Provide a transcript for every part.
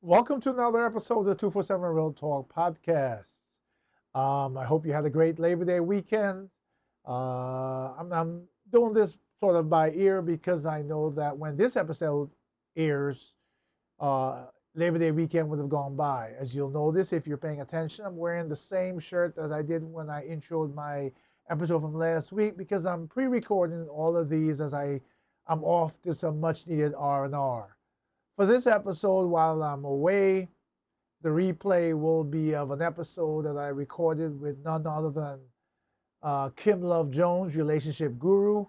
Welcome to another episode of the 247 Real Talk podcast. I hope you had a great Labor Day weekend. I'm doing this sort of by ear because I know that when this episode airs, Labor Day weekend would have gone by. As you'll notice if you're paying attention, I'm wearing the same shirt as I did when I introed my episode from last week because I'm pre-recording all of these as I'm off to some much-needed R&R. For this episode, while I'm away, the replay will be of an episode that I recorded with none other than Kim Love Jones, relationship guru.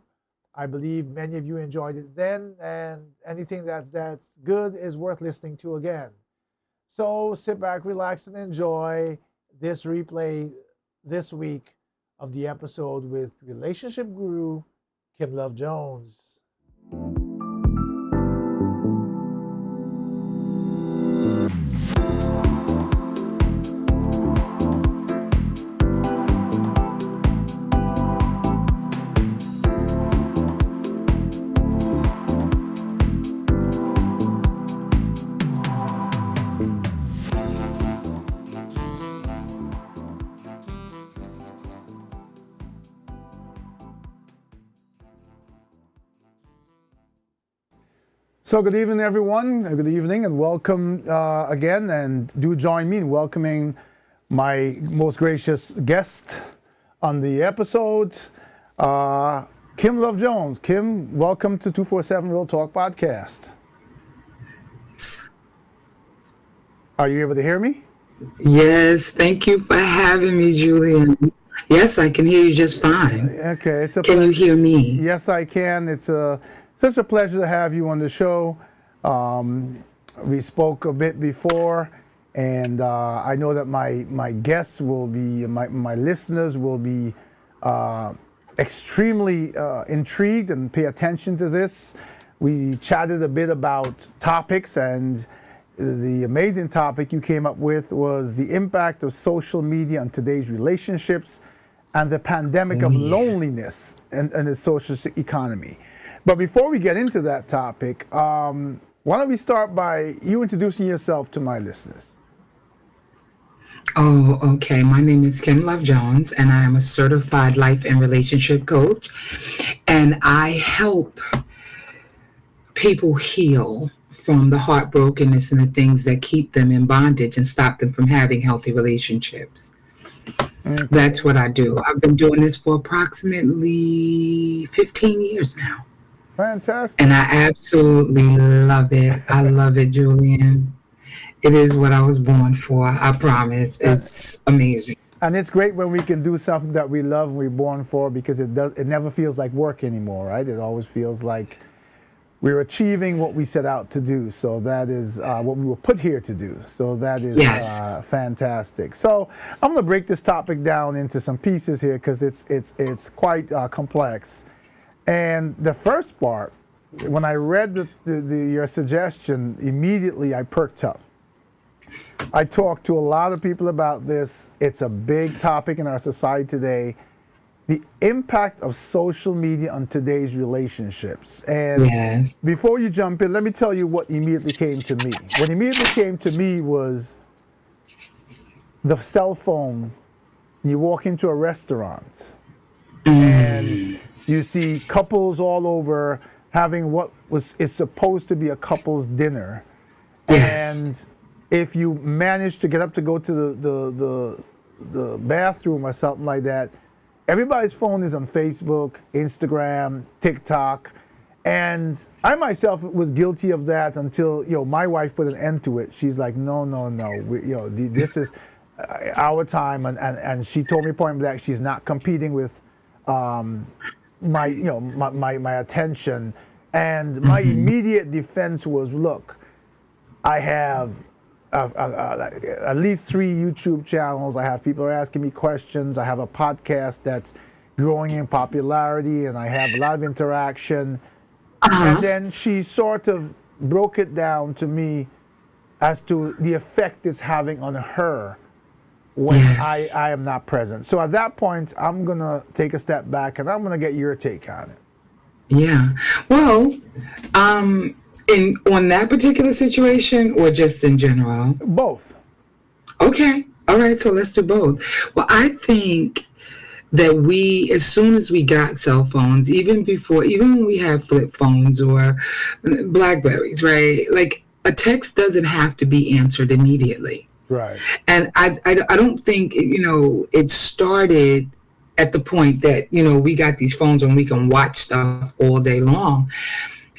I believe many of you enjoyed it then, and anything that's good is worth listening to again. So sit back, relax, and enjoy this replay this week of the episode with relationship guru Kim Love Jones. So good evening, everyone. Good evening and welcome again. And do join me in welcoming my most gracious guest on the episode, Kim Love Jones. Kim, welcome to 247 Real Talk podcast. Are you able to hear me? Yes, thank you for having me, Julian. Yes, I can hear you just fine. Okay. Can you hear me? Yes, I can. It's such a pleasure to have you on the show. We spoke a bit before, and I know that my guests will be, my listeners will be extremely intrigued and pay attention to this. We chatted a bit about topics, and the amazing topic you came up with was the impact of social media on today's relationships and the pandemic of loneliness and the social economy. But before we get into that topic, why don't we start by you introducing yourself to my listeners? Oh, okay. My name is Kim Love Jones, and I am a certified life and relationship coach. And I help people heal from the heartbrokenness and the things that keep them in bondage and stop them from having healthy relationships. Okay. That's what I do. I've been doing this for approximately 15 years now. Fantastic. And I absolutely love it. I love it, Julian. It is what I was born for. I promise. It's amazing. And it's great when we can do something that we love and we're born for, because it never feels like work anymore, right? It always feels like we're achieving what we set out to do. So that is what we were put here to do. So that is fantastic. So I'm going to break this topic down into some pieces here because it's quite complex. And the first part, when I read your suggestion, immediately I perked up. I talked to a lot of people about this. It's a big topic in our society today. The impact of social media on today's relationships. And before you jump in, let me tell you what immediately came to me. What immediately came to me was the cell phone. You walk into a restaurant and you see couples all over having what is supposed to be a couple's dinner. And if you manage to get up to go to the bathroom or something like that, everybody's phone is on Facebook, Instagram, TikTok. And I myself was guilty of that until, my wife put an end to it. She's like, no. This is our time. And she told me point blank, she's not competing with my attention. And my immediate defense was, look, I have at least 3 YouTube channels. I have people asking me questions. I have a podcast that's growing in popularity, and I have a lot of interaction. And then she sort of broke it down to me as to the effect it's having on her when I am not present. So at that point, I'm going to take a step back and I'm going to get your take on it. Yeah. Well, In on that particular situation or just in general? Both. Okay. All right. So let's do both. Well, I think that we, as soon as we got cell phones, even when we have flip phones or Blackberries, right? Like a text doesn't have to be answered immediately. Right. And I don't think, it started at the point that, we got these phones and we can watch stuff all day long.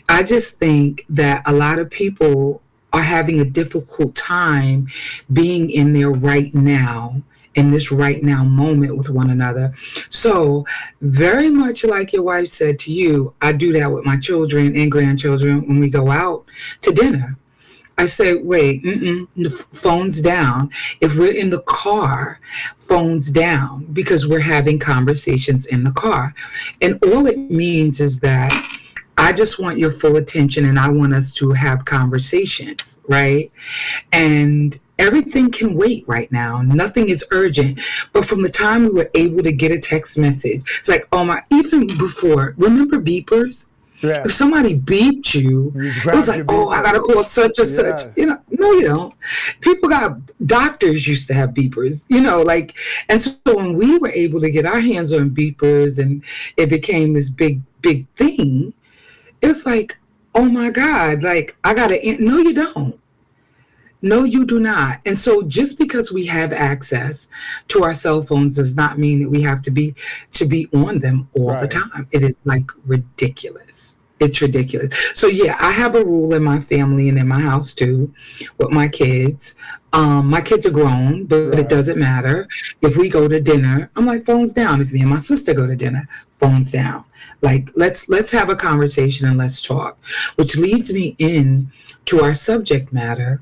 I just think that a lot of people are having a difficult time being in there right now, in this right now moment with one another. So, very much like your wife said to you, I do that with my children and grandchildren when we go out to dinner. I say, wait, phones down. If we're in the car, phones down, because we're having conversations in the car. And all it means is that I just want your full attention and I want us to have conversations, right? And everything can wait right now. Nothing is urgent. But from the time we were able to get a text message, it's like, oh my, even before, remember beepers? Yeah. If somebody beeped you, it was like, oh, I gotta call such and such. No, you don't. Doctors used to have beepers, and so when we were able to get our hands on beepers and it became this big, big thing, it's like, oh my God, like no, you don't. No, you do not. And so just because we have access to our cell phones does not mean that we have to be on them all the time. It is like ridiculous. It's ridiculous. So yeah, I have a rule in my family and in my house too with my kids. My kids are grown, but it doesn't matter. If we go to dinner, I'm like, phones down. If me and my sister go to dinner, phones down. Like, let's have a conversation and let's talk. Which leads me in to our subject matter.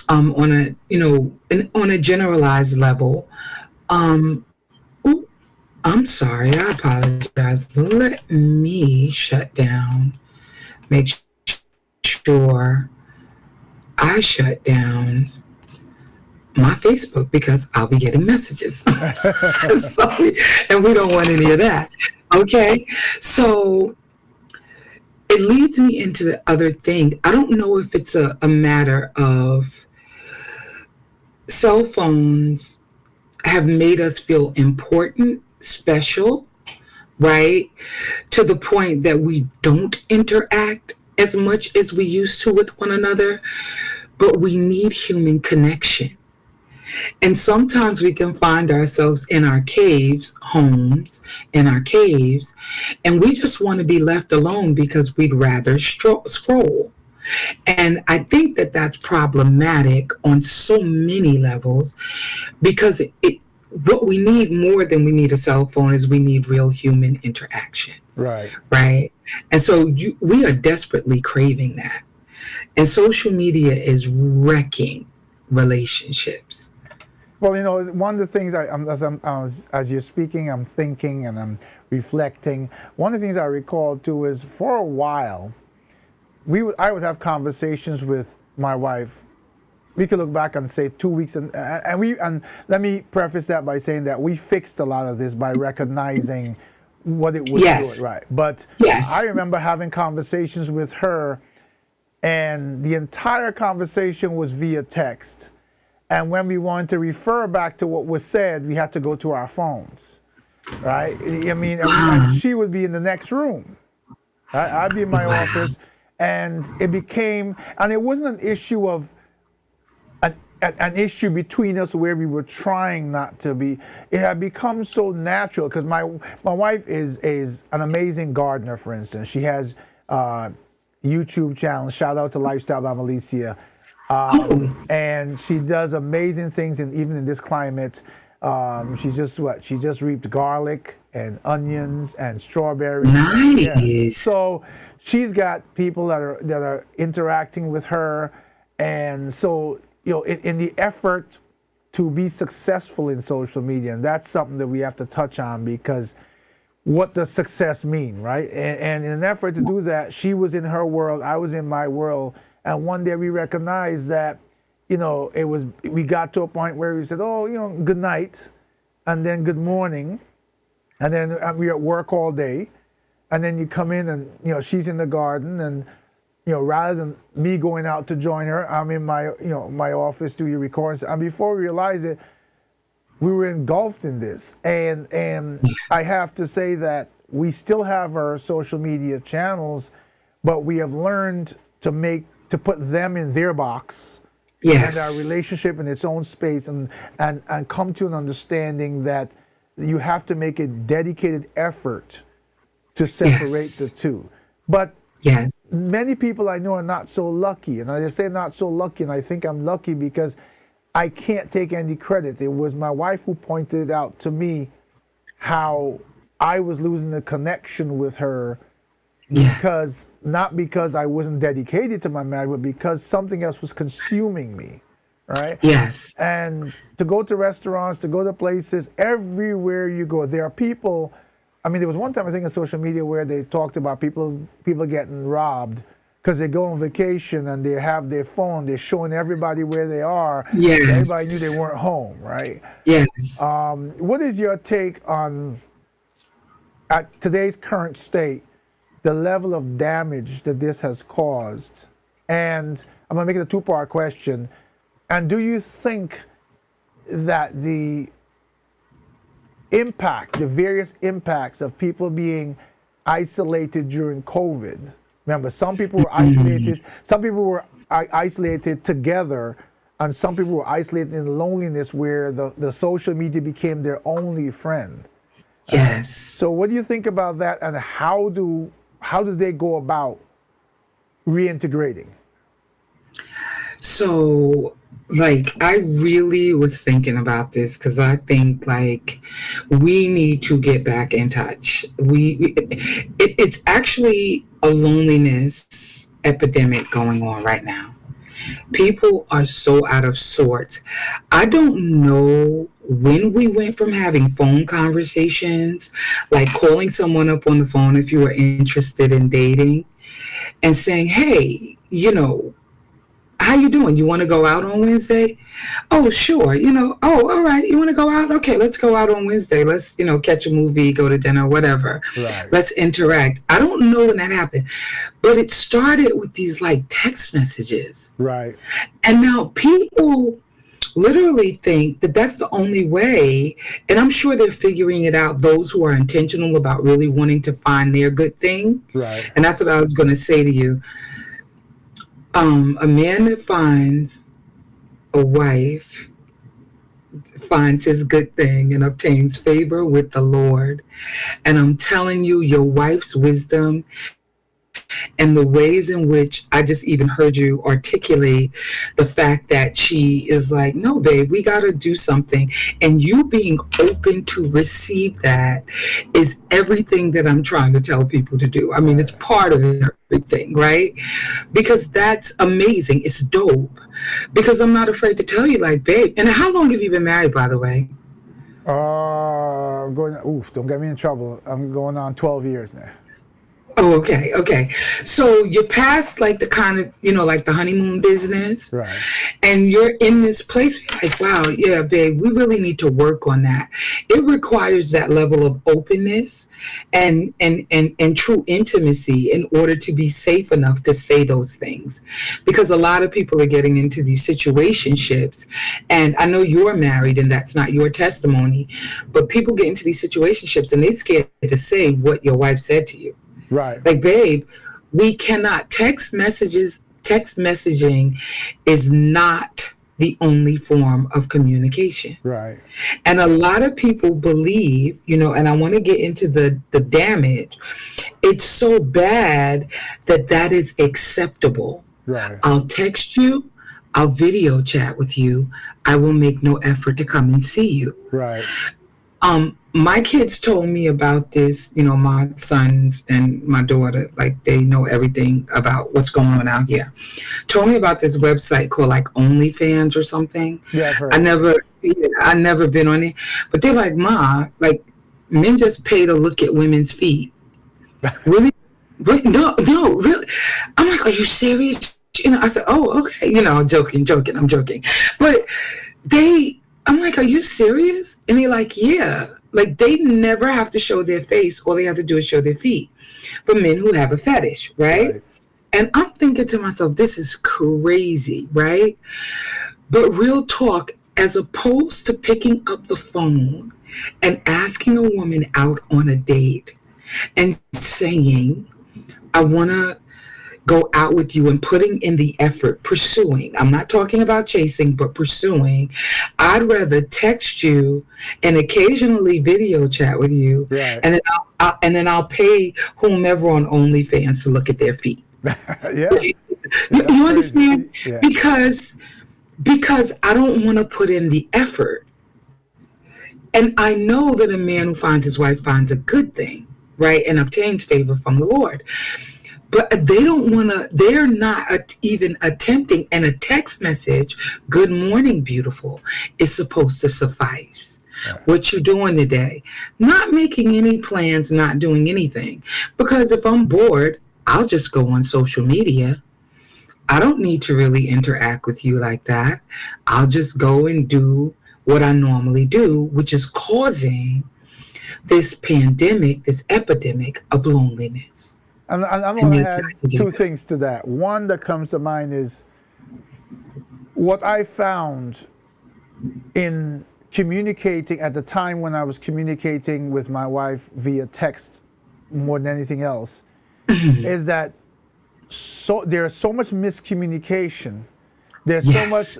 On a generalized level. I'm sorry, I apologize. Let me shut down. Make sure I shut down my Facebook because I'll be getting messages. And we don't want any of that. Okay? So it leads me into the other thing. I don't know if it's a matter of cell phones have made us feel important, special, right? To the point that we don't interact as much as we used to with one another, but we need human connection. And sometimes we can find ourselves in our homes, in our caves, and we just want to be left alone because we'd rather scroll. And I think that that's problematic on so many levels because what we need more than we need a cell phone is we need real human interaction. Right. And so we are desperately craving that. And social media is wrecking relationships. Well, one of the things as you're speaking, I'm thinking and I'm reflecting. One of the things I recall too is for a while, I would have conversations with my wife. We could look back and say 2 weeks, and let me preface that by saying that we fixed a lot of this by recognizing what it was doing, right? But I remember having conversations with her, and the entire conversation was via text. And when we wanted to refer back to what was said, we had to go to our phones, right? I mean, and she would be in the next room. I'd be in my office, and it wasn't an issue of an issue between us where we were trying not to be. It had become so natural because my wife is an amazing gardener, for instance. She has YouTube channel. Shout out to Lifestyle by Malicia. And she does amazing things, and even in this climate, she just reaped garlic and onions and strawberries. Nice. Yeah. So she's got people that are interacting with her, and so in the effort to be successful in social media, and that's something that we have to touch on because what does success mean, right? And in an effort to do that, she was in her world, I was in my world. And one day we recognized that, we got to a point where we said, good night, and then good morning, and then we're at work all day, and then you come in and, she's in the garden, and rather than me going out to join her, I'm in my office doing recordings. And before we realized it, we were engulfed in this. And I have to say that we still have our social media channels, but we have learned to put them in their box. Yes. And our relationship in its own space, and come to an understanding that you have to make a dedicated effort to separate the two. But Yes. many people I know are not so lucky. And I just say not so lucky, and I think I'm lucky because I can't take any credit. It was my wife who pointed out to me how I was losing the connection with her Yes. not because I wasn't dedicated to my marriage, but because something else was consuming me, right? Yes. And to go to restaurants, to go to places, everywhere you go, there are people. I mean, there was one time I think on social media where they talked about people getting robbed because they go on vacation and they have their phone, they're showing everybody where they are. Yes. Everybody knew they weren't home, right? Yes. What is your take on, at today's current state, the level of damage that this has caused? And I'm gonna make it a two-part question. And do you think that the various impacts of people being isolated during COVID, remember, some people were isolated, some people were isolated together, and some people were isolated in loneliness where the social media became their only friend. Yes. So what do you think about that, and how do they go about reintegrating? So, like, I really was thinking about this because I think, like, we need to get back in touch. It's actually a loneliness epidemic going on right now. People are so out of sorts. I don't know when we went from having phone conversations, like calling someone up on the phone if you were interested in dating, and saying, hey, how you doing? You want to go out on Wednesday? Oh, sure. Oh, all right. You want to go out? Okay, let's go out on Wednesday. Let's, catch a movie, go to dinner, whatever. Right. Let's interact. I don't know when that happened, but it started with these like text messages. Right. And now people literally think that that's the only way. And I'm sure they're figuring it out, those who are intentional about really wanting to find their good thing. Right. And that's what I was going to say to you. A man that finds a wife finds his good thing and obtains favor with the Lord. And I'm telling you, your wife's wisdom and the ways in which I just even heard you articulate the fact that she is like, no, babe, we got to do something. And you being open to receive that is everything that I'm trying to tell people to do. I mean, it's part of everything, right? Because that's amazing. It's dope. Because I'm not afraid to tell you, like, babe. And how long have you been married, by the way? Don't get me in trouble. I'm going on 12 years now. Oh, okay. So you're past like the kind of, like the honeymoon business. Right. And you're in this place where you're like, wow, yeah, babe, we really need to work on that. It requires that level of openness and true intimacy in order to be safe enough to say those things. Because a lot of people are getting into these situationships. And I know you're married and that's not your testimony, but people get into these situationships and they're scared to say what your wife said to you. Right. Like, babe, we cannot text messaging is not the only form of communication. Right. And a lot of people believe, and I want to get into the damage. It's so bad that is acceptable. Right. I'll text you. I'll video chat with you. I will make no effort to come and see you. Right. My kids told me about this, my sons and my daughter, like they know everything about what's going on out here. Told me about this website called like OnlyFans or something. Yeah, I've heard. I never been on it, but they're like, Ma, like men just pay to look at women's feet. Really? No, really. I'm like, are you serious? I said, oh, okay. I'm joking. I'm joking. But I'm like, are you serious? And they're like, yeah. Like, they never have to show their face. All they have to do is show their feet for men who have a fetish, right? And I'm thinking to myself, this is crazy, right? But real talk, as opposed to picking up the phone and asking a woman out on a date and saying, I want to go out with you, and putting in the effort, pursuing. I'm not talking about chasing, but pursuing. I'd rather text you and occasionally video chat with you, Right. and then I'll pay whomever on OnlyFans to look at their feet. Yeah. You understand? Yeah. Because I don't want to put in the effort. And I know that a man who finds his wife finds a good thing, right? And obtains favor from the Lord. But they're not even attempting, and a text message, good morning, beautiful, is supposed to suffice. Right. What you doing today? Not making any plans, not doing anything. Because if I'm bored, I'll just go on social media. I don't need to really interact with you like that. I'll just go and do what I normally do, which is causing this pandemic, this epidemic of loneliness. And I'm going to add two things to that. One that comes to mind is what I found in communicating at the time when I was communicating with my wife via text more than anything else, is that there's so much miscommunication. There's so much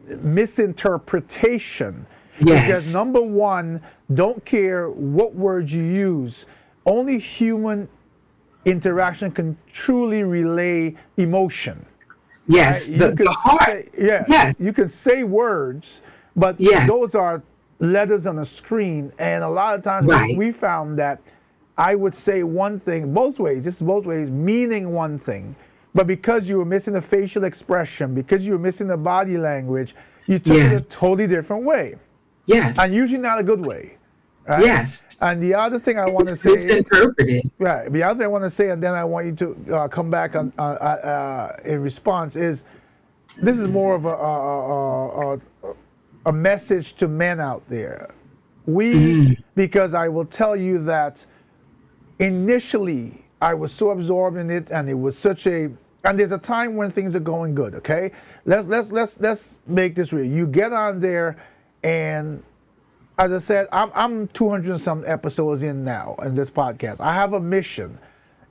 misinterpretation. Yes. Because number one, don't care what words you use. Only human interaction can truly relay emotion. Yes, right? the heart. Yes. You can say words, but those are letters on a screen. And a lot of times we found that I would say one thing both ways. This is both ways, meaning one thing. But because you were missing the facial expression, because you were missing the body language, you took it a totally different way. Yes. And usually not a good way. Right? Yes. And the other thing I want to say misinterpreted. Right. The other thing I want to say, and then I want you to come back on in response, is this is more of a message to men out there. Because I will tell you that initially I was so absorbed in it, and it was and there's a time when things are going good. Okay, let's make this real. You get on there, and as I said, I'm 200 and some episodes in now in this podcast. I have a mission.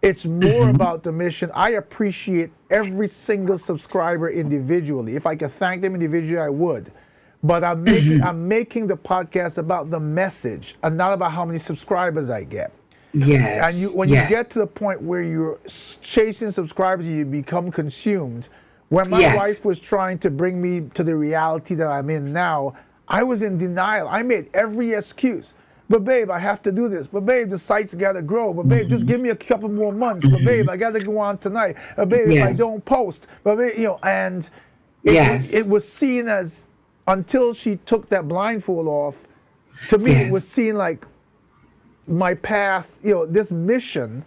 It's more about the mission. I appreciate every single subscriber individually. If I could thank them individually, I would. But I'm making the podcast about the message and not about how many subscribers I get. Yes. And when you get to the point where you're chasing subscribers, you become consumed. When my wife was trying to bring me to the reality that I'm in now, I was in denial. I made every excuse. But babe, I have to do this. But babe, the site's got to grow. But babe, just give me a couple more months. But babe, I got to go on tonight. But babe, if I don't post. But babe, and it was seen as, until she took that blindfold off, to me it was seen like my path, this mission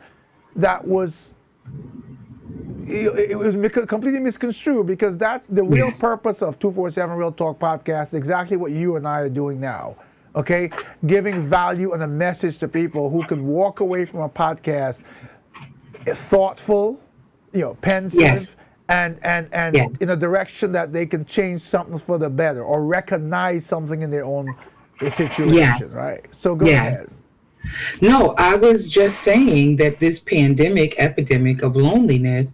that was, it was completely misconstrued, because the real purpose of 247 Real Talk Podcast is exactly what you and I are doing now. Okay, giving value and a message to people who can walk away from a podcast thoughtful, pensive, and in a direction that they can change something for the better or recognize something in their own situation. Right. So go ahead. No, I was just saying that this epidemic of loneliness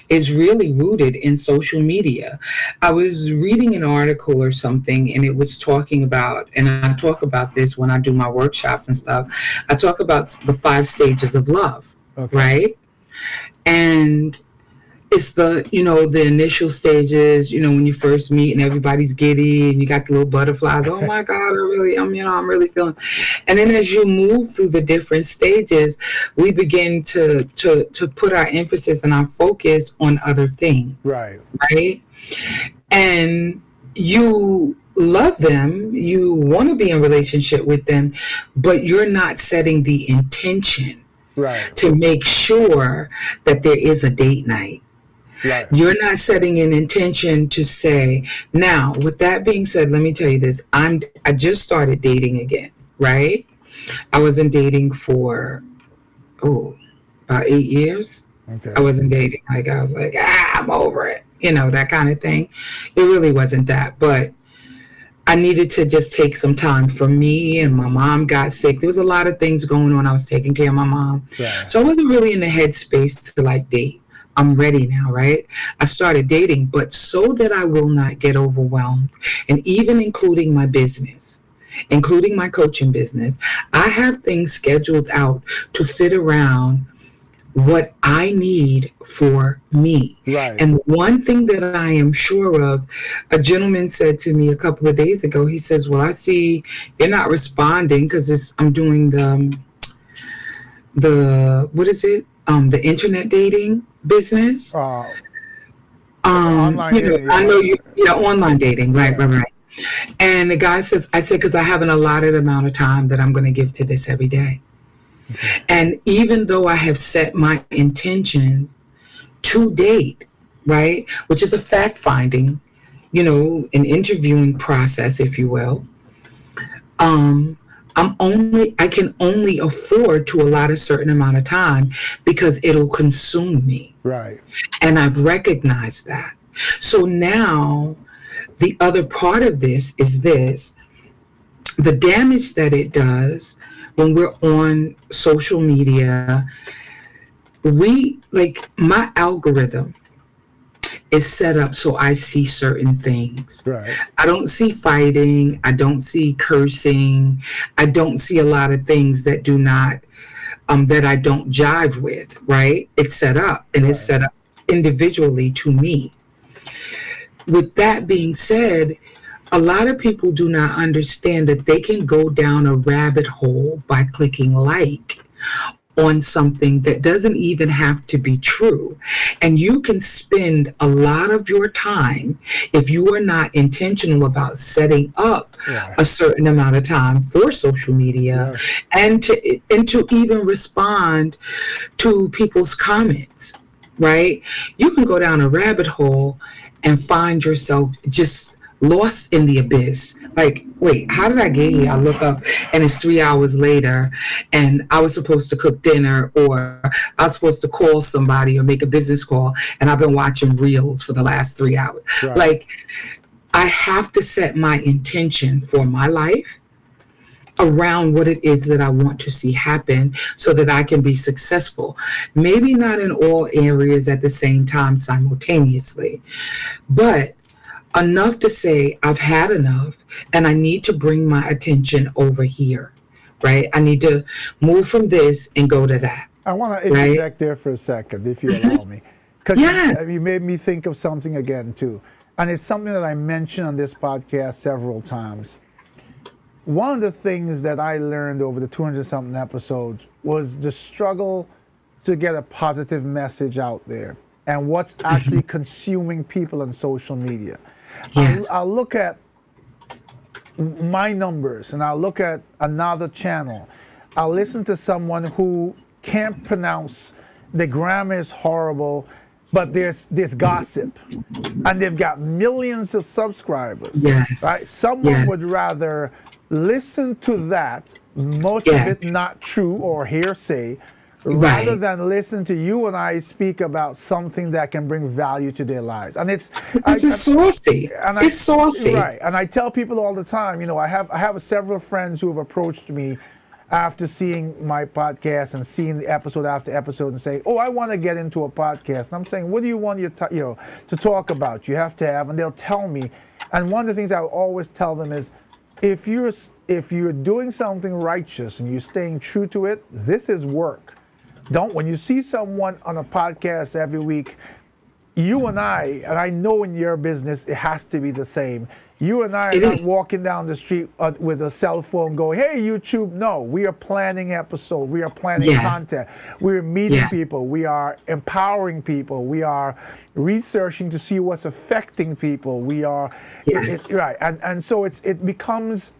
is really rooted in social media. I was reading an article or something, and it was talking about, and I talk about this when I do my workshops and stuff, I talk about the 5 stages of love, right? And it's the initial stages, when you first meet and everybody's giddy and you got the little butterflies. Oh my God, I'm really feeling. And then as you move through the different stages, we begin to put our emphasis and our focus on other things. Right. Right. And you love them, you want to be in relationship with them, but you're not setting the intention to make sure that there is a date night. Right. You're not setting an intention to say, now, with that being said, let me tell you this. I just started dating again, right? I wasn't dating for, about 8 years. Okay. I wasn't dating. Like I was like, I'm over it. That kind of thing. It really wasn't that. But I needed to just take some time for me, and my mom got sick. There was a lot of things going on. I was taking care of my mom. Right. So I wasn't really in the headspace to like date. I'm ready now, right? I started dating, but so that I will not get overwhelmed, and even including my business, including my coaching business, I have things scheduled out to fit around what I need for me. Right. And the one thing that I am sure of, a gentleman said to me a couple of days ago, he says, well, I see you're not responding because I'm doing what is it? The internet dating business. Online dating, I know online dating. Right. And the guy says, I said, because I have an allotted amount of time that I'm going to give to this every day. Okay. And even though I have set my intention to date, right, which is a fact finding, an interviewing process, if you will, I can only afford to allot a certain amount of time because it'll consume me. Right. And I've recognized that. So now the other part of this is the damage that it does when we're on social media. My algorithm is set up so I see certain things. Right. I don't see fighting. I don't see cursing. I don't see a lot of things that do not, that I don't jive with, right? It's set up, and it's set up individually to me. With that being said, a lot of people do not understand that they can go down a rabbit hole by clicking like on something that doesn't even have to be true. And you can spend a lot of your time, if you are not intentional about setting up a certain amount of time for social media, and to even respond to people's comments, right? You can go down a rabbit hole and find yourself just lost in the abyss. Like, wait, how did I get here? I look up and it's 3 hours later and I was supposed to cook dinner, or I was supposed to call somebody or make a business call, and I've been watching reels for the last 3 hours. Right. Like, I have to set my intention for my life around what it is that I want to see happen so that I can be successful. Maybe not in all areas at the same time simultaneously, but enough to say I've had enough and I need to bring my attention over here, right? I need to move from this and go to that. I want to interject there for a second, if you allow me. Because you made me think of something again, too. And it's something that I mentioned on this podcast several times. One of the things that I learned over the 200-something episodes was the struggle to get a positive message out there and what's actually consuming people on social media. Yes. I'll look at my numbers and I'll look at another channel. I'll listen to someone who can't pronounce, the grammar is horrible, but there's gossip, and they've got millions of subscribers. Yes. Right? Someone would rather listen to that, most of it not true or hearsay, rather than listen to you and I speak about something that can bring value to their lives. And it's saucy. It's saucy. Right. And I tell people all the time, I have several friends who have approached me after seeing my podcast and seeing the episode after episode and saying, I want to get into a podcast. And I'm saying, what do you want to talk about? You have to have, and they'll tell me. And one of the things I always tell them is, if you're doing something righteous and you're staying true to it, this is work. When you see someone on a podcast every week, you and I know in your business it has to be the same. You and I are not walking down the street with a cell phone going, hey, YouTube. No, we are planning episodes. We are planning content. We're meeting people. We are empowering people. We are researching to see what's affecting people. We are, right. And so it becomes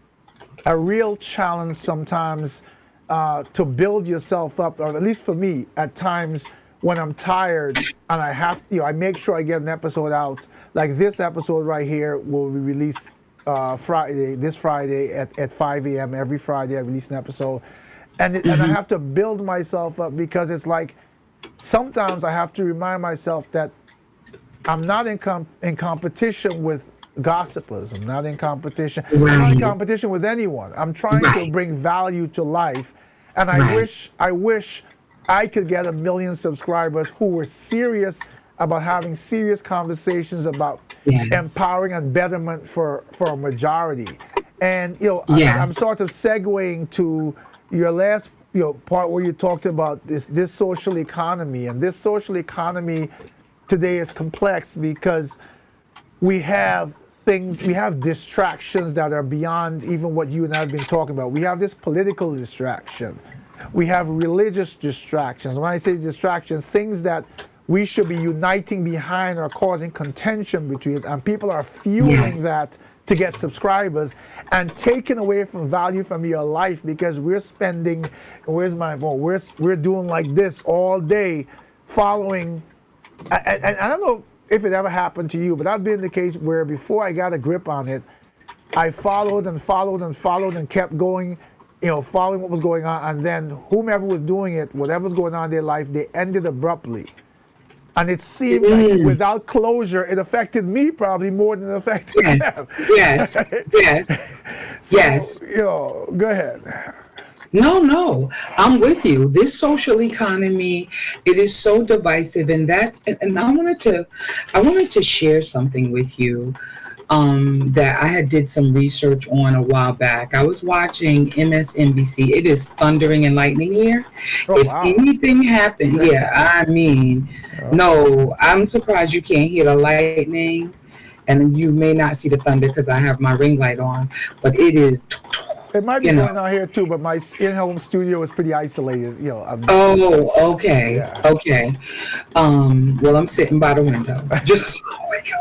a real challenge sometimes to build yourself up, or at least for me, at times when I'm tired and I have, I make sure I get an episode out. Like this episode right here will be released this Friday at 5 a.m. Every Friday I release an episode. And I have to build myself up, because it's like sometimes I have to remind myself that I'm not in competition with gossipers. I'm not in competition. I'm not in Right. competition with anyone. I'm trying to Right. bring value to life, and Right. I wish I could get 1 million subscribers who were serious about having serious conversations about Yes. empowering and betterment for a majority. And I'm Yes. sort of segueing to your last part where you talked about this social economy, and this social economy today is complex because we have we have distractions that are beyond even what you and I have been talking about. We have this political distraction. We have religious distractions. When I say distractions, things that we should be uniting behind are causing contention between us, and people are fueling Yes. that to get subscribers and taking away from value from your life because we're spending, where's my phone? We're doing like this all day following. And I don't know if it ever happened to you, but I've been in the case where before I got a grip on it, I followed and followed and followed and kept going, following what was going on. And then whomever was doing it, whatever was going on in their life, they ended abruptly. And it seemed like without closure, it affected me probably more than it affected Yes. them. Yes. Yes. Yes. Go ahead. No, no, I'm with you. This social economy, it is so divisive, and and I wanted to share something with you that I had did some research on a while back. I was watching MSNBC. It is thundering and lightning here. Oh, If wow. anything happened, yeah, I mean, no, I'm surprised you can't hear the lightning, and you may not see the thunder because I have my ring light on, but it is. It might be You know. going on here too, but my in-home studio is pretty isolated. Oh, okay, Yeah. okay. Well, I'm sitting by the windows. Just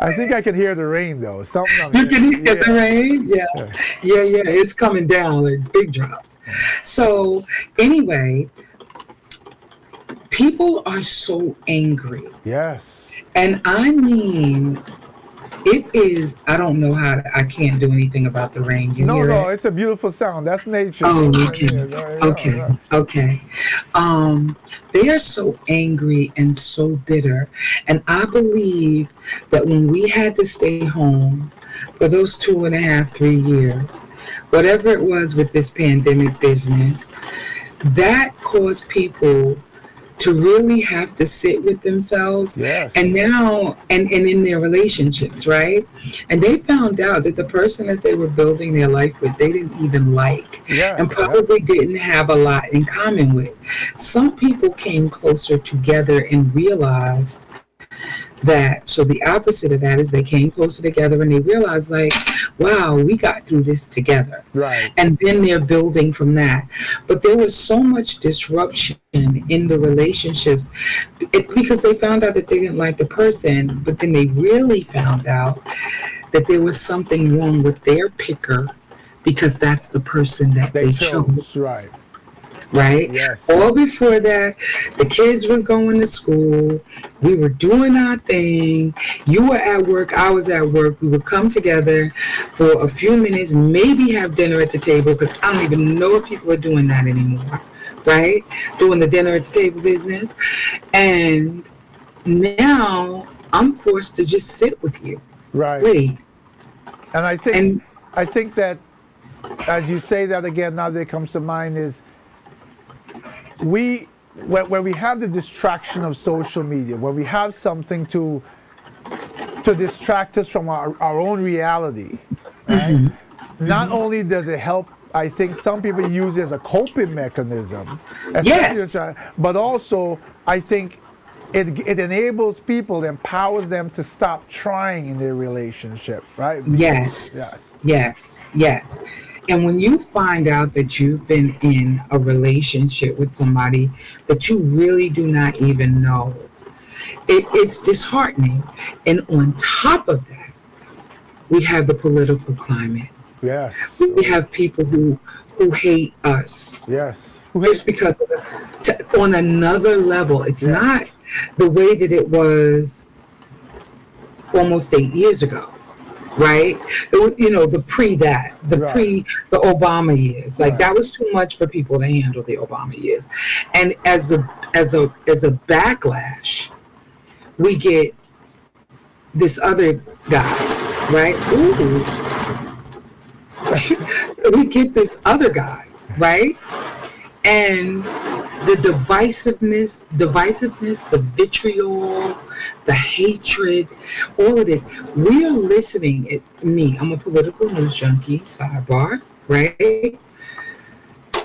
I think I can hear the rain though. Something on you can here. hear the rain. Yeah, yeah. It's coming down like big drops. So anyway, people are so angry, Yes. and I mean, it is. I don't know I can't do anything about the rain. You No, hear no, it? it's a beautiful sound. That's nature. Oh, Yeah, okay, yeah, okay, yeah. okay. They are so angry and so bitter. And I believe that when we had to stay home for those 2.5, 3 years, whatever it was with this pandemic business, that caused people to really have to sit with themselves Yes. and now and in their relationships, right? And they found out that the person that they were building their life with, they didn't even like Yeah. and probably didn't have a lot in common with. Some people came closer together and realized that. So the opposite of that is they came closer together and they realized, like, wow, we got through this together. Right. And then they're building from that. But there was so much disruption in the relationships because they found out that they didn't like the person, but then they really found out that there was something wrong with their picker because that's the person that they chose. Right. Right? Yes. All before that, the kids were going to school. We were doing our thing. You were at work. I was at work. We would come together for a few minutes, maybe have dinner at the table, because I don't even know if people are doing that anymore. Right? Doing the dinner at the table business. And now I'm forced to just sit with you. Right. Wait. And I And think that as you say that again, now that comes to mind is when we have the distraction of social media, when we have something to distract us from our own reality, right? Not only does it help, I think some people use it as a coping mechanism, Yes. but also I think it enables people, empowers them to stop trying in their relationship, right? Yes. And when you find out that you've been in a relationship with somebody that you really do not even know, it's disheartening. And on top of that, we have the political climate. Yes. We have people who hate us Yes. just because of on another level. It's Yes. not the way that it was almost 8 years ago. right? It was, the pre that, the Right. pre the Obama years. Like Right. that was too much for people to handle the Obama years. And as a backlash, we get this other guy, right? Ooh. We get this other guy, right? And the divisiveness, the vitriol, the hatred, all of this. We are listening. I'm a political news junkie, sidebar, right?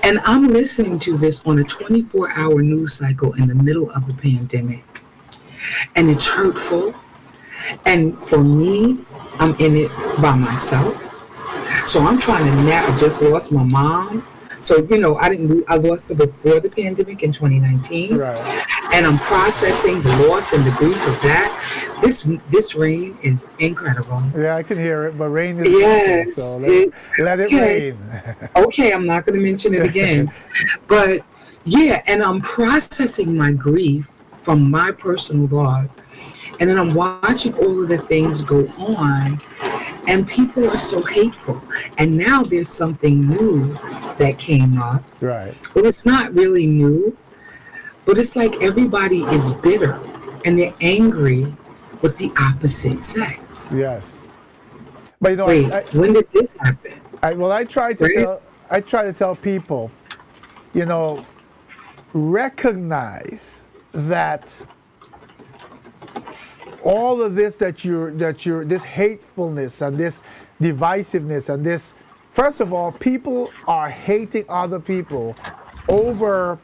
And I'm listening to this on a 24-hour news cycle in the middle of a pandemic. And it's hurtful. And for me, I'm in it by myself. So I'm trying to I just lost my mom. So, I lost her before the pandemic in 2019. Right. And I'm processing the loss and the grief of that. This rain is incredible. Yeah, I can hear it, but rain is Yes. so let it Okay. rain. Okay, I'm not going to mention it again. But yeah, and I'm processing my grief from my personal loss. And then I'm watching all of the things go on. And people are so hateful. And now there's something new that came up. Right. Well, it's not really new, but it's like everybody is bitter and they're angry with the opposite sex. Yes. But Wait, when did this happen? I try to tell people, recognize that all of this this hatefulness and this divisiveness and this, first of all, people are hating other people over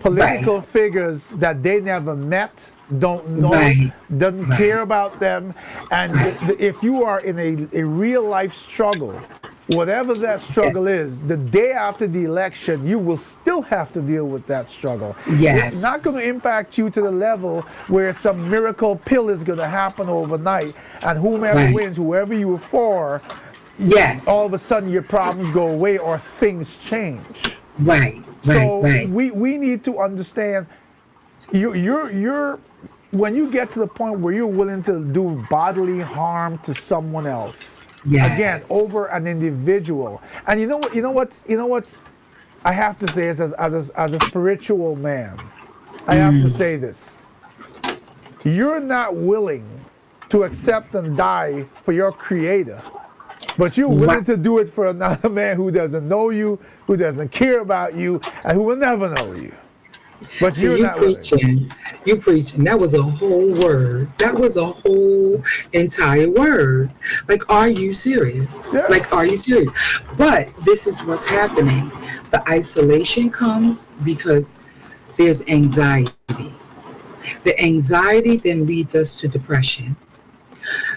political figures that they never met, don't know, doesn't care about them. And if you are in a real life struggle, whatever that struggle is, the day after the election, you will still have to deal with that struggle. Yes. It's not going to impact you to the level where some miracle pill is going to happen overnight, and whomever wins, whoever you were for, all of a sudden your problems go away or things change. Right. So we need to understand you're when you get to the point where you're willing to do bodily harm to someone else, again, over an individual. And you know what I have to say is, as a spiritual man, I have to say this. You're not willing to accept and die for your creator, but you're willing to do it for another man who doesn't know you, who doesn't care about you, and who will never know you. But so you preaching. That was a whole word. That was a whole entire word. Like, are you serious? Yeah. Like, are you serious? But this is what's happening. The isolation comes because there's anxiety. The anxiety then leads us to depression.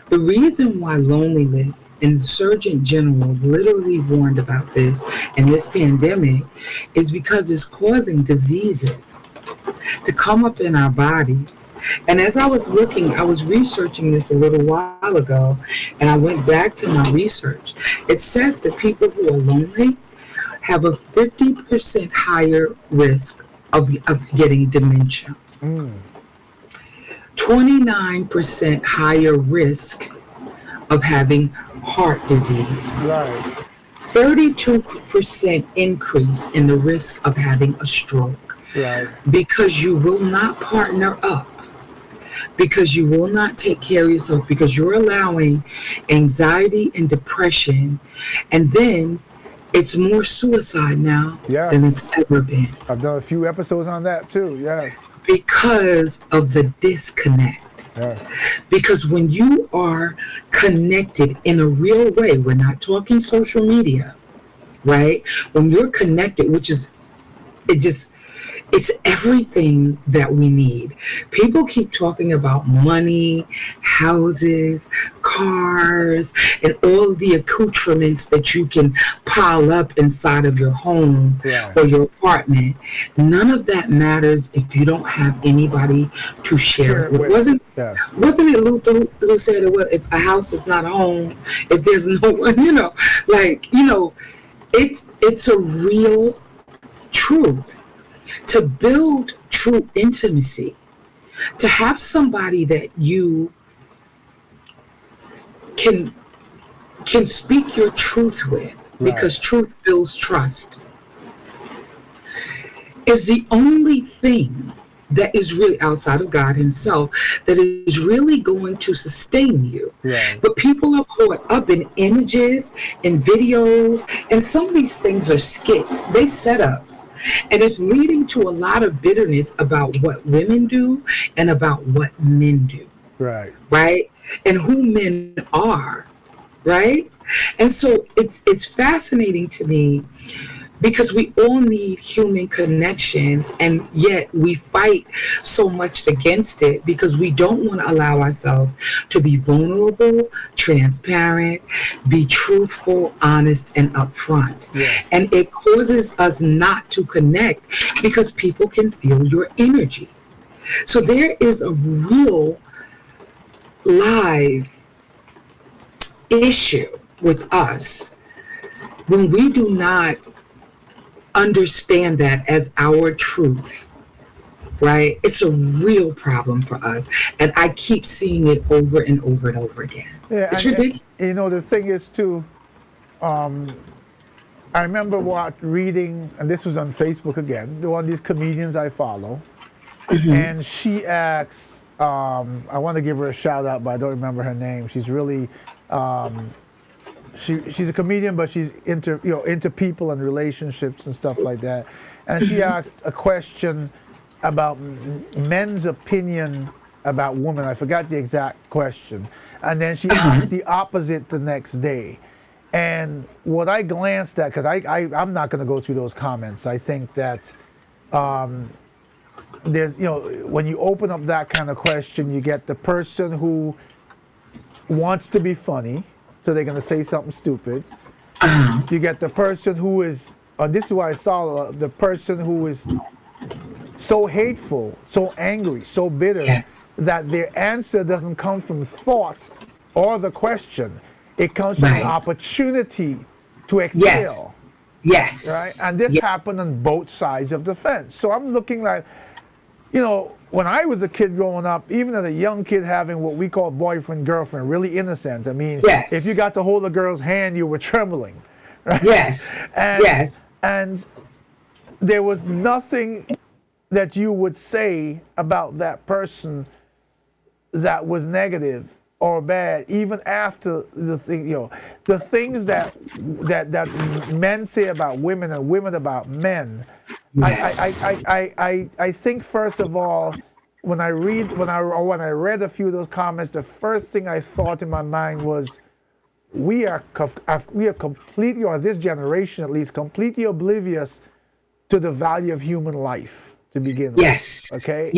The reason why loneliness, and the Surgeon General literally warned about this in this pandemic, is because it's causing diseases to come up in our bodies. And as I was researching this a little while ago, and I went back to my research. It says that people who are lonely have a 50% higher risk of getting dementia. 29% higher risk of having heart disease. Right. 32% increase in the risk of having a stroke. Right. Because you will not partner up. Because you will not take care of yourself. Because you're allowing anxiety and depression. And then it's more suicide now than it's ever been. I've done a few episodes on that too, yes. Because of the disconnect. Yeah. Because when you are connected in a real way, we're not talking social media, right? When you're connected, it's everything that we need. People keep talking about money, houses, cars, and all the accoutrements that you can pile up inside of your home or your apartment. None of that matters if you don't have anybody to share it with. Wasn't it Luther who said, well, if a house is not a home, if there's no one, it's a real truth. To build true intimacy, to have somebody that you can can speak your truth with, because truth builds trust, is the only thing that is really outside of God himself that is really going to sustain you. Right. But people are caught up in images and videos, and some of these things are skits, they setups, and it's leading to a lot of bitterness about what women do and about what men do. Right? And who men are, right? And so it's fascinating to me, because we all need human connection, and yet we fight so much against it because we don't want to allow ourselves to be vulnerable, transparent, be truthful, honest, and upfront. Yeah. And it causes us not to connect because people can feel your energy. So there is a real live issue with us when we do not understand that as our truth, right? It's a real problem for us, and I keep seeing it over and over and over again. It's ridiculous. You know, the thing is too, I remember reading, and this was on Facebook again, one of these comedians I follow, and she asks, I want to give her a shout out, but I don't remember her name. She's really she's a comedian, but she's into people and relationships and stuff like that. And she asked a question about men's opinion about women. I forgot the exact question. And then she asked the opposite the next day. And what I glanced at, because I'm not going to go through those comments. I think that there's, when you open up that kind of question, you get the person who wants to be funny, so they're going to say something stupid. You get the person who is, this is why I saw the person who is so hateful, so angry, so bitter, that their answer doesn't come from thought or the question. It comes from an opportunity to excel. Yes. Right? And this happened on both sides of the fence. So I'm looking like, when I was a kid growing up, even as a young kid having what we call boyfriend, girlfriend, really innocent. I mean, if you got to hold a girl's hand, you were trembling. Right? And there was nothing that you would say about that person that was negative or bad, even after the thing, the things that men say about women and women about men. I think first of all, when I read a few of those comments, the first thing I thought in my mind was, we are completely, or this generation at least, completely oblivious to the value of human life to begin with. Okay.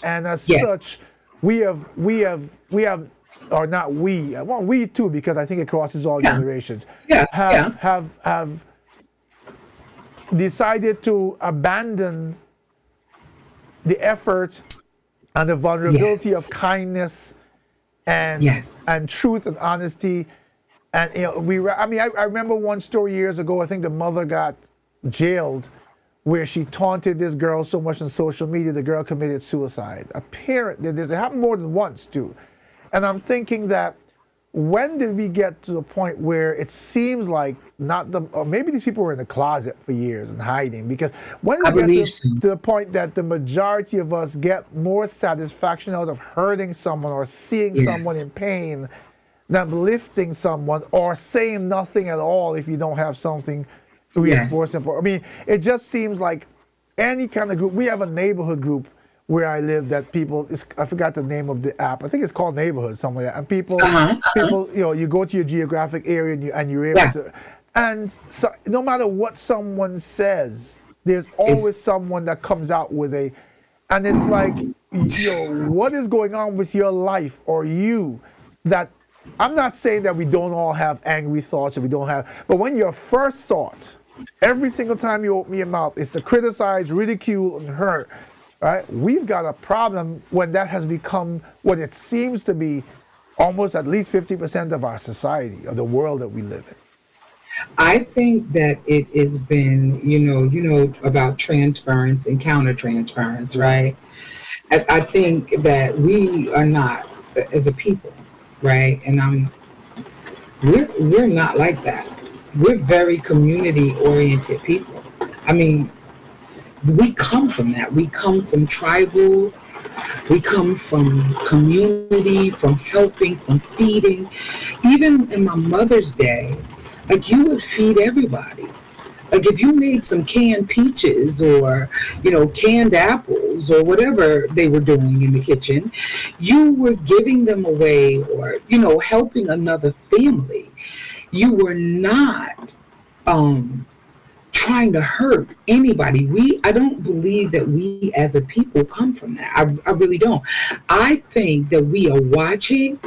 And as such, we have, or not we, well, we too, because I think it crosses all generations. Have decided to abandon the effort and the vulnerability of kindness and truth and honesty. And I remember one story years ago. I think the mother got jailed where she taunted this girl so much on social media, the girl committed suicide. Apparently, it happened more than once too. And I'm thinking that, when did we get to the point where it seems like or maybe these people were in the closet for years and hiding? Because when did we get to the point that the majority of us get more satisfaction out of hurting someone or seeing someone in pain than lifting someone or saying nothing at all if you don't have something reinforcing? I mean, it just seems like any kind of group. We have a neighborhood group where I live that people, I forgot the name of the app. I think it's called Neighborhood somewhere. And people, you go to your geographic area and you're able to, and so no matter what someone says, there's always someone that comes out with and it's like, what is going on with your life or you that, I'm not saying that we don't all have angry thoughts or we don't have, but when your first thought, every single time you open your mouth, is to criticize, ridicule, and hurt, right? We've got a problem when that has become what it seems to be almost at least 50% of our society or the world that we live in. I think that it has been, about transference and countertransference, right? I think that we are not, as a people, right? And We're not like that. We're very community oriented people. I mean, we come from that. We come from tribal. We come from community, from helping, from feeding. Even in my Mother's Day, like you would feed everybody. Like if you made some canned peaches or, canned apples or whatever they were doing in the kitchen, you were giving them away or, helping another family. You were not trying to hurt anybody. I don't believe that we as a people come from that. I really don't. I think that we are watching,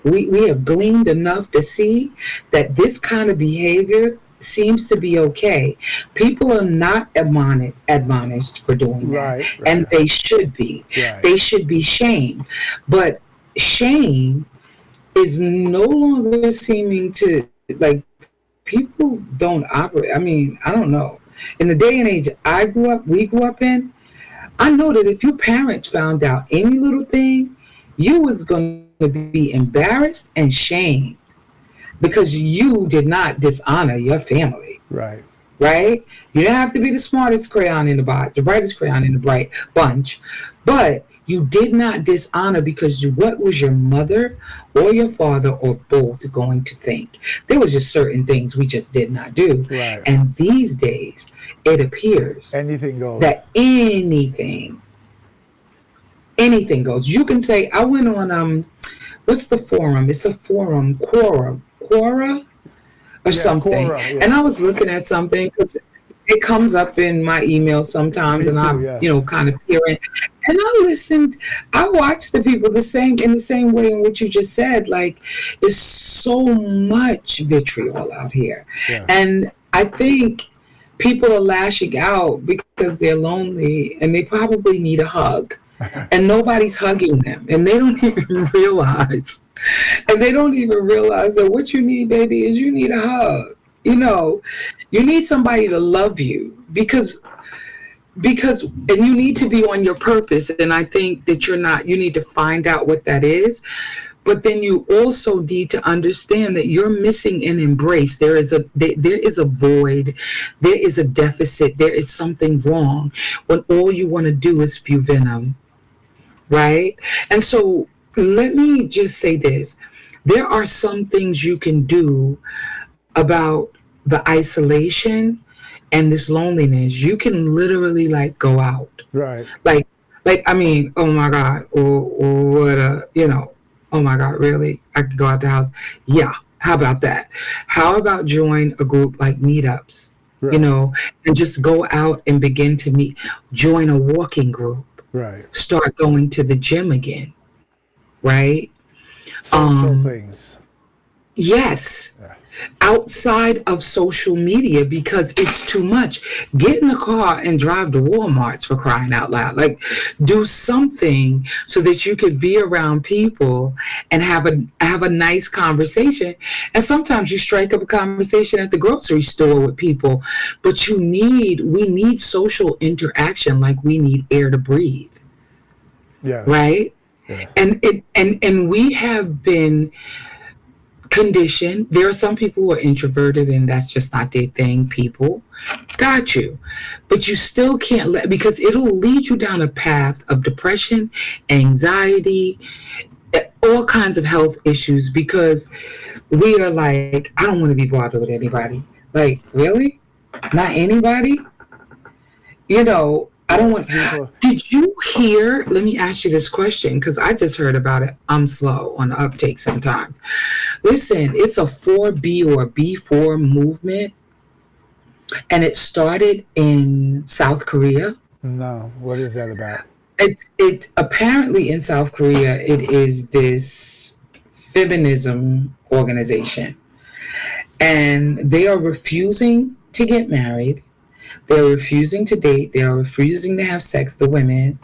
we have gleaned enough to see that this kind of behavior seems to be okay. People are not admonished for doing that. Right. And they should be. Right. They should be shamed. But shame is no longer seeming to, like, people don't operate. I mean, I don't know. In the day and age we grew up in, I know that if your parents found out any little thing, you was going to be embarrassed and shamed because you did not dishonor your family. Right. Right? You didn't have to be the smartest crayon in the box, the brightest crayon in the bright bunch, but you did not dishonor because what was your mother or your father or both going to think? There was just certain things we just did not do. Right. And these days, it appears Anything goes. that anything goes. You can say, I went on, what's the forum? It's a forum, Quora or something. Quora, yeah. And I was looking at something because it comes up in my email sometimes, and I'm, kind of hearing. And I watched the people in the same way in which you just said. Like, there's so much vitriol out here, and I think people are lashing out because they're lonely and they probably need a hug, and nobody's hugging them, and they don't even realize. And they don't even realize that what you need, baby, is you need a hug. You need somebody to love you because and you need to be on your purpose. And I think that you need to find out what that is. But then you also need to understand that you're missing an embrace. There is a void. There is a deficit. There is something wrong when all you want to do is spew venom. Right? And so let me just say this. There are some things you can do about the isolation and this loneliness. You can literally go out. Right. Like, I mean, oh my God, oh my God, really? I can go out the house. Yeah. How about that? How about join a group like meetups, Right. and just go out and begin to meet, join a walking group, Right. start going to the gym again. Right. Social things. Yes. Yeah. Outside of social media, because it's too much. Get in the car and drive to Walmart's, for crying out loud. Like, do something so that you could be around people and have a nice conversation. And sometimes you strike up a conversation at the grocery store with people, but we need social interaction like we need air to breathe. Yeah. Right? Yeah. And we have been conditioned. There are some people who are introverted and that's just not their thing. People got you, but you still can't because it'll lead you down a path of depression, anxiety, all kinds of health issues, because we are like, I don't want to be bothered with anybody. Like, really? Not anybody? I don't want. Did you hear? Let me ask you this question because I just heard about it. I'm slow on the uptake sometimes. Listen, it's a 4B or B4 movement, and it started in South Korea. No, what is that about? It apparently in South Korea it is this feminism organization, and they are refusing to get married. They're refusing to date. They are refusing to have sex, the women,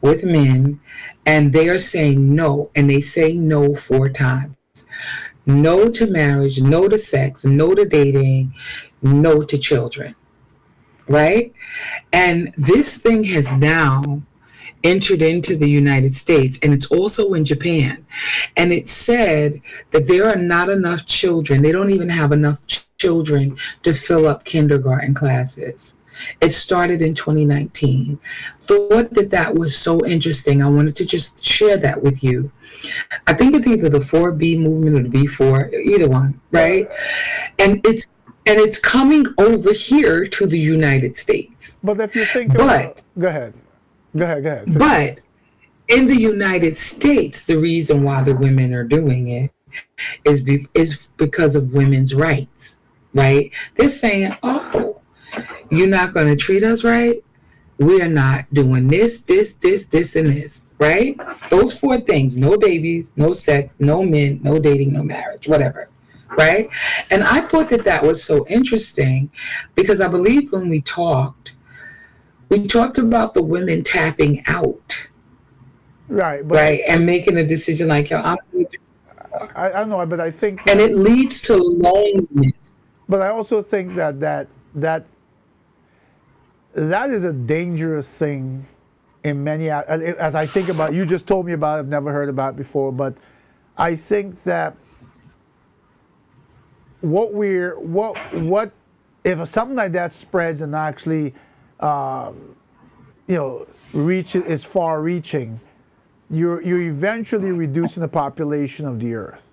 with men. And they are saying no. And they say no 4 times. No to marriage, no to sex, no to dating, no to children. Right? And this thing has now entered into the United States, and it's also in Japan. And it said that there are not enough children. They don't even have enough children to fill up kindergarten classes. It started in 2019. Thought that that was so interesting. I wanted to just share that with you. I think it's either the 4B movement or the B4, either one, right? And it's coming over here to the United States. But if you think But go ahead. Go ahead. Finish. but in the United States, the reason why the women are doing it is because of women's rights, right? They're saying, oh, you're not going to treat us right? We are not doing this, and this, right? Those 4 things: no babies, no sex, no men, no dating, no marriage, whatever, right? And I thought that that was so interesting because I believe when we talked about the women tapping out, Right, but right, and making a decision like, yo, I'm going to, I don't know, but I think, and it leads to loneliness. but I also think that is a dangerous thing in many. As I think about, you just told me about it, I've never heard about it before, but I think that what if something like that spreads and actually, reaches is far-reaching, you're eventually reducing the population of the earth,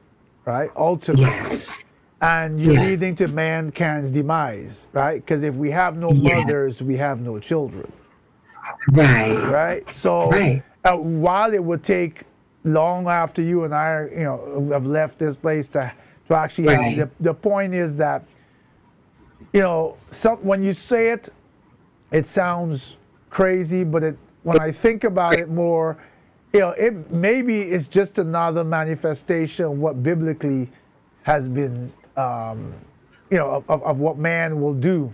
right? Ultimately. Yes. And you're Yes. leading to mankind's demise, right? Because if we have no Yeah. mothers, we have no children, Right. right? So Right. while it would take long after you and I, have left this place to actually, Right. the point is that, when you say it, it sounds crazy, but when I think about it more, it maybe it's just another manifestation of what biblically has been, of what man will do,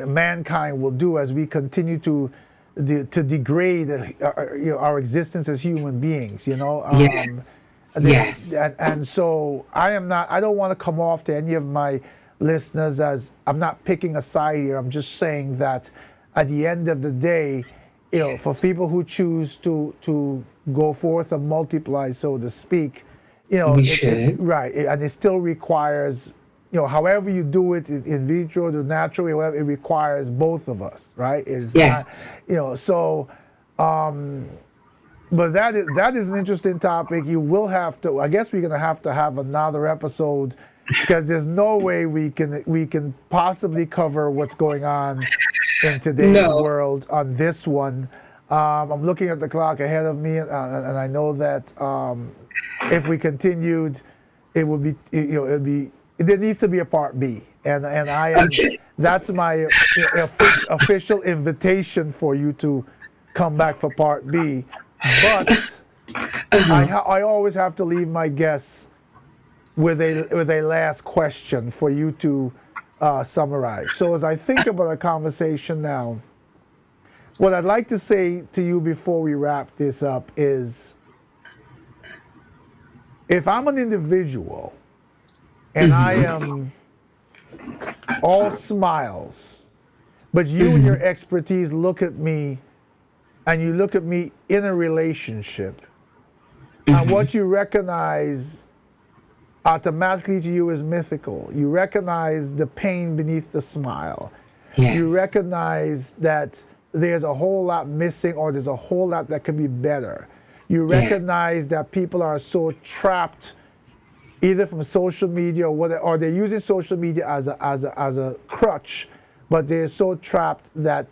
mankind will do as we continue to degrade our existence as human beings. Yes. Yes. And so I don't want to come off to any of my listeners as I'm not picking a side here. I'm just saying that at the end of the day, for people who choose to go forth and multiply, so to speak, We should. right, and it still requires, however you do it, in vitro, the natural way, whatever, it requires both of us, right? It's Yes. not, so, but that is an interesting topic. You will have to, I guess we're going to have another episode because there's no way we can possibly cover what's going on in today's No. world on this one. I'm looking at the clock ahead of me, and I know that if we continued, it would be, there needs to be a part B, and I am, Okay. that's my official invitation for you to come back for part B. But I always have to leave my guests with a last question for you to summarize. So as I think about our conversation now, what I'd like to say to you before we wrap this up is, if I'm an individual and I am all smiles, but you and your expertise look at me and you look at me in a relationship, and what you recognize automatically to you is mythical. You recognize the pain beneath the smile. Yes. You recognize that there's a whole lot missing, or there's a whole lot that can be better. You Yes. recognize that people are so trapped either from social media or they're using social media as a crutch, but they're so trapped that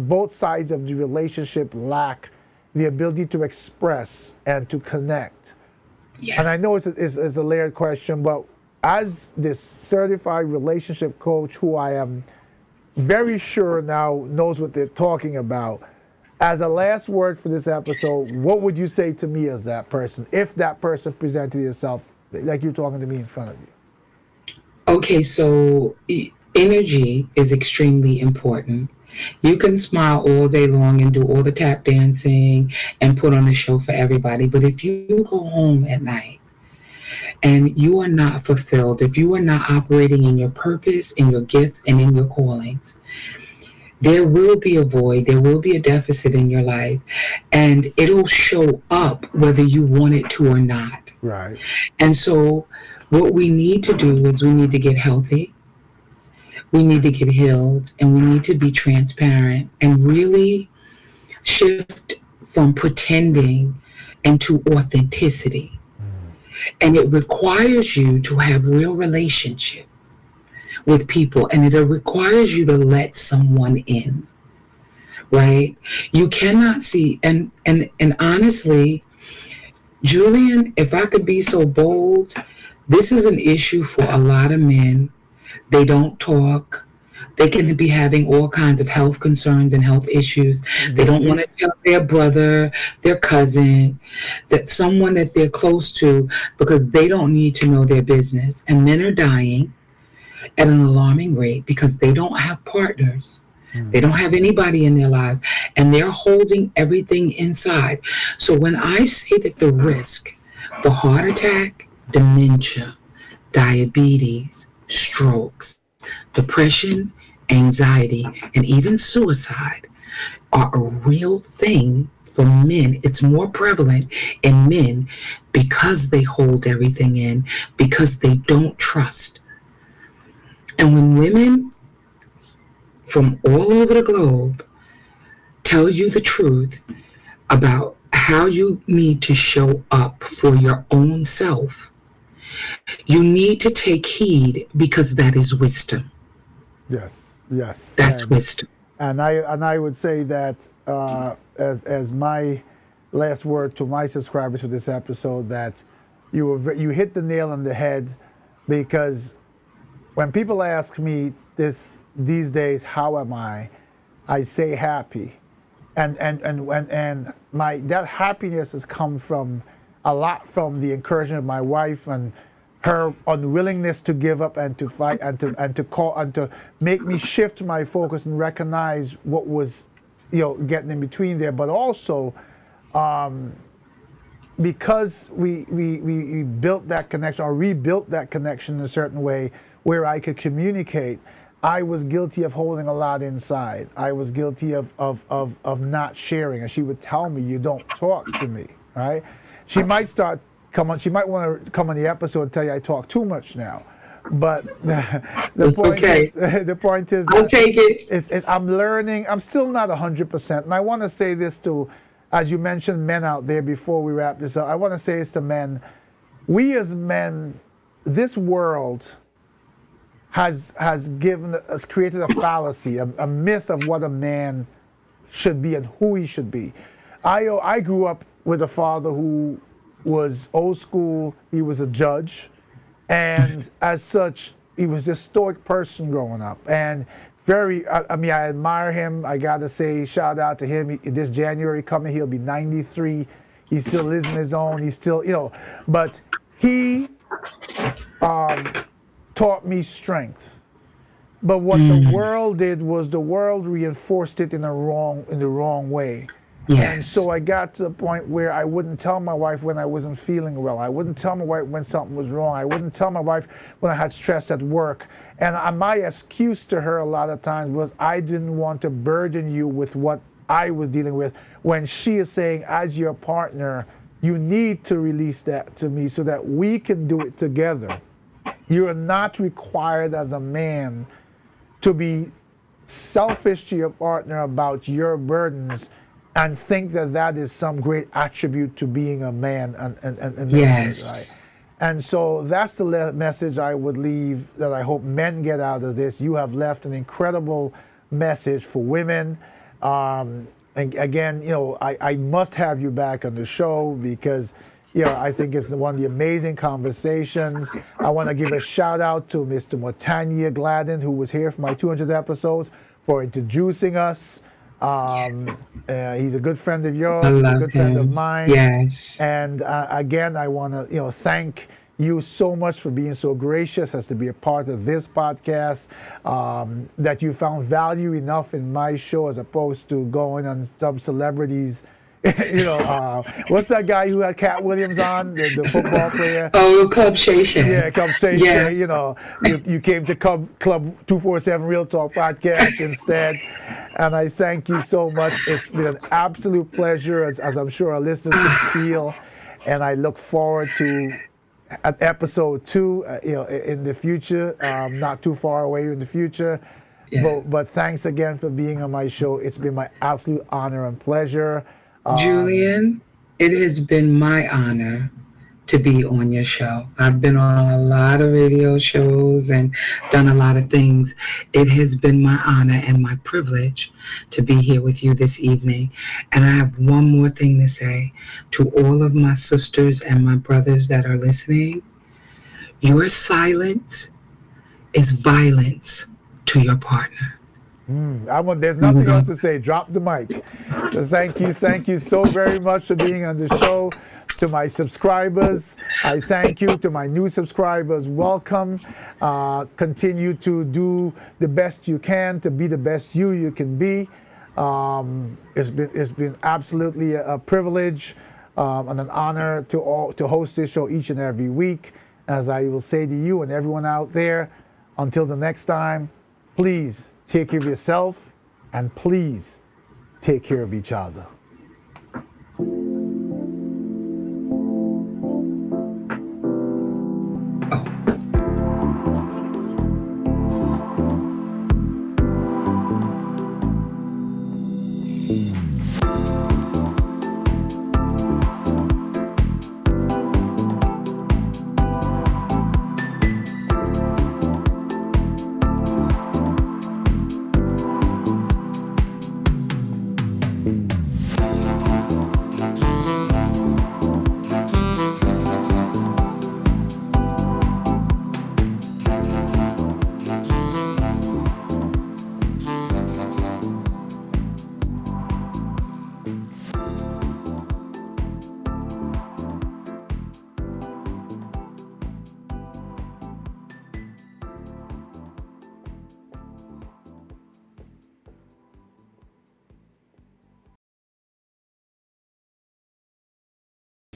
both sides of the relationship lack the ability to express and to connect. Yeah. And I know it's a layered question, but as this certified relationship coach, who I am very sure now knows what they're talking about, as a last word for this episode, what would you say to me as that person, if that person presented itself like you're talking to me in front of you? Okay, so energy is extremely important. You can smile all day long and do all the tap dancing and put on a show for everybody, but if you go home at night and you are not fulfilled, if you are not operating in your purpose, in your gifts, and in your callings, there will be a void, there will be a deficit in your life, and it'll show up whether you want it to or not. Right. And so, what we need to do is we need to get healthy, we need to get healed, and we need to be transparent and really shift from pretending into authenticity. And it requires you to have real relationship with people, and it requires you to let someone in, right? You cannot see, and honestly, Julian, if I could be so bold, this is an issue for a lot of men. They don't talk. They can be having all kinds of health concerns and health issues. They don't want to tell their brother, their cousin, that someone that they're close to, because they don't need to know their business. And men are dying at an alarming rate because they don't have partners. They don't have anybody in their lives, and they're holding everything inside. So when I say that the risk, the heart attack, dementia, diabetes, strokes, depression, anxiety, and even suicide are a real thing for men. It's more prevalent in men because they hold everything in, because they don't trust. And when women from all over the globe tell you the truth about how you need to show up for your own self, you need to take heed, because that is wisdom. Yes. Yes. That's wisdom. And I would say that as my last word to my subscribers for this episode, that you hit the nail on the head, because when people ask me these days, how am I say happy, and my that happiness has come from a lot from the encouragement of my wife and her unwillingness to give up and to fight and to make me shift my focus and recognize what was getting in between there, but also because we built that connection or rebuilt that connection in a certain way where I could communicate. I was guilty of holding a lot inside. I was guilty of not sharing. And she would tell me, you don't talk to me, right? She might she might want to come on the episode and tell you I talk too much now. But the point is, I'll take it. I'm learning. I'm still not 100%. And I want to say this to, as you mentioned, men out there before we wrap this up. I want to say this to men. We as men, this world has created a fallacy, a myth of what a man should be and who he should be. I grew up with a father who was old school. He was a judge, and as such, he was a stoic person growing up, and I admire him. I gotta say, shout out to him. This January coming, he'll be 93. He still lives in his own. He's still, but he taught me strength. But what the world did was the world reinforced it in the wrong way. Yes. And so I got to the point where I wouldn't tell my wife when I wasn't feeling well. I wouldn't tell my wife when something was wrong. I wouldn't tell my wife when I had stress at work. And my excuse to her a lot of times was I didn't want to burden you with what I was dealing with, when she is saying, as your partner, you need to release that to me so that we can do it together. You are not required as a man to be selfish to your partner about your burdens and think that is some great attribute to being a man and yes. Right? And so that's the message I would leave, that I hope men get out of this. You have left an incredible message for women. And again, I must have you back on the show because I think it's one of the amazing conversations. I want to give a shout out to Mr. Motanya Gladden, who was here for my 200th episodes, for introducing us. He's a good friend of yours, a good friend of mine. Yes. And again, I want to thank you so much for being so gracious as to be a part of this podcast, that you found value enough in my show as opposed to going on some celebrities' What's that guy who had Cat Williams on, the football player? Oh, Club Shay Shay. Yeah, come Shay Yeah. Shay. You came to Club 247 Real Talk podcast instead, and I thank you so much. It's been an absolute pleasure, as I'm sure our listeners can feel, and I look forward to at episode 2, in the future, not too far away in the future. Yes. But thanks again for being on my show. It's been my absolute honor and pleasure. Julian, it has been my honor to be on your show. I've been on a lot of radio shows and done a lot of things. It has been my honor and my privilege to be here with you this evening. And I have one more thing to say to all of my sisters and my brothers that are listening. Your silence is violence to your partner. There's nothing else to say. Drop the mic. So thank you so very much for being on the show. To my subscribers, I thank you. To my new subscribers, welcome. Continue to do the best you can to be the best you can be. It's been absolutely a privilege and an honor to host this show each and every week. As I will say to you and everyone out there, until the next time, please take care of yourself and please take care of each other. Oh.